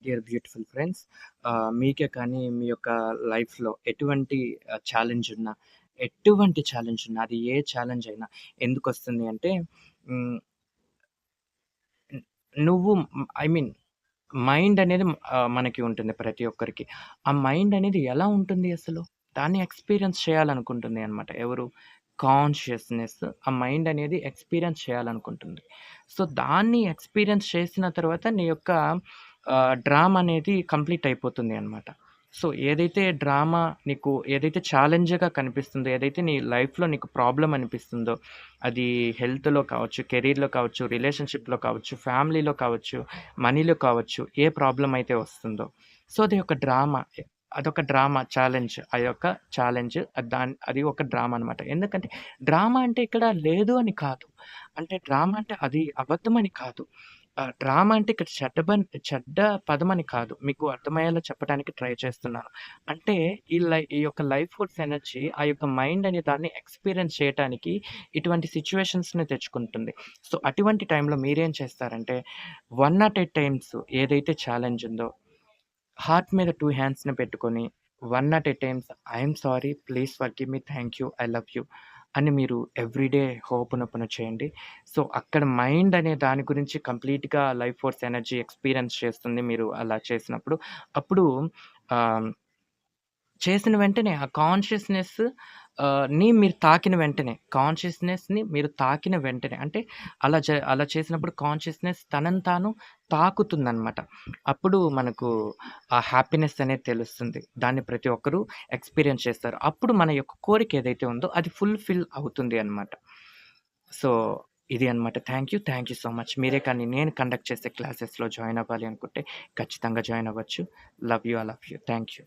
Dear beautiful friends, మీకే కానీ మీ యొక్క లైఫ్‌లో ఎటువంటి ఛాలెంజ్ ఉన్నా అది ఏ ఛాలెంజ్ అయినా ఎందుకొస్తుంది అంటే హ్మ్, న్ నువ్వు ఐ మీన్ మైండ్ అనేది మనకి ఉంటుంది ప్రతి ఒక్కరికి. ఆ మైండ్ అనేది ఎలా ఉంటుంది అసలు? దాన్ని ఎక్స్‌పీరియన్స్ చేయాలనుకుంటుంది అనమాట. ఎవరు? కాన్షియస్‌నెస్ ఆ మైండ్ అనేది ఎక్స్‌పీరియన్స్ చేయాలనుకుంటుంది. సో, దాన్ని ఎక్స్‌పీరియన్స్ చేసిన తర్వాత నీ యొక్క డ్రామా అనేది కంప్లీట్ అయిపోతుంది అనమాట. సో, ఏదైతే ఛాలెంజ్‌గా కనిపిస్తుందో, ఏదైతే నీ లైఫ్‌లో నీకు ప్రాబ్లమ్ అనిపిస్తుందో, అది హెల్త్‌లో కావచ్చు, కెరీర్‌లో కావచ్చు, రిలేషన్‌షిప్‌లో కావచ్చు, ఫ్యామిలీలో కావచ్చు, మనీలో కావచ్చు, ఏ ప్రాబ్లమ్ అయితే వస్తుందో. సో, అదొక డ్రామా ఛాలెంజ్. అది ఒక డ్రామా అనమాట. ఎందుకంటే డ్రామా అంటే ఇక్కడ లేదు అని కాదు. అంటే డ్రామా అంటే అది అబద్ధమని కాదు. డ్రామా అంటే ఇక్కడ చెడ్డ పదమని కాదు. మీకు అర్థమయ్యేలా చెప్పడానికి ట్రై చేస్తున్నాను. అంటే ఈ యొక్క లైఫ్ ఫోర్స్ ఎనర్జీ ఆ యొక్క మైండ్ అనే దాన్ని ఎక్స్‌పీరియన్స్ చేయటానికి ఇటువంటి సిట్యుయేషన్స్‌ని తెచ్చుకుంటుంది. సో, అటువంటి టైంలో మీరేం చేస్తారంటే 108 టైమ్స్ ఏదైతే ఛాలెంజ్ ఉందో హార్ట్ మీద 2 హ్యాండ్స్‌ని పెట్టుకొని 108 times I am sorry, please forgive me, thank you, I love you అని మీరు ఎవ్రీడే హోపోనోపోనో చేయండి. సో, అక్కడ మైండ్ అనే దాని గురించి కంప్లీట్‌గా లైఫ్ ఫోర్స్ ఎనర్జీ ఎక్స్‌పీరియన్స్ చేస్తుంది మీరు అలా చేసినప్పుడు. అప్పుడు ఆహ్ చేసిన వెంటనే ఆ కాన్షియస్‌నెస్‌ని మీరు తాకిన వెంటనే అంటే అలా చేసినప్పుడు కాన్షియస్‌నెస్ తనని తాను తాకుతుందనమాట. అప్పుడు మనకు ఆ హ్యాపీనెస్ అనేది తెలుస్తుంది. దాన్ని ప్రతి ఒక్కరు ఎక్స్‌పీరియన్స్ చేస్తారు. అప్పుడు మన యొక్క కోరిక ఏదైతే ఉందో అది ఫుల్‌ఫిల్ అవుతుంది అనమాట. సో, ఇది అనమాట. Thank you so much. మీరే కానీ నేను కండక్ట్ చేసే క్లాసెస్‌లో జాయిన్ అవ్వాలి అనుకుంటే ఖచ్చితంగా జాయిన్ అవ్వచ్చు. Love you. I love you. Thank you.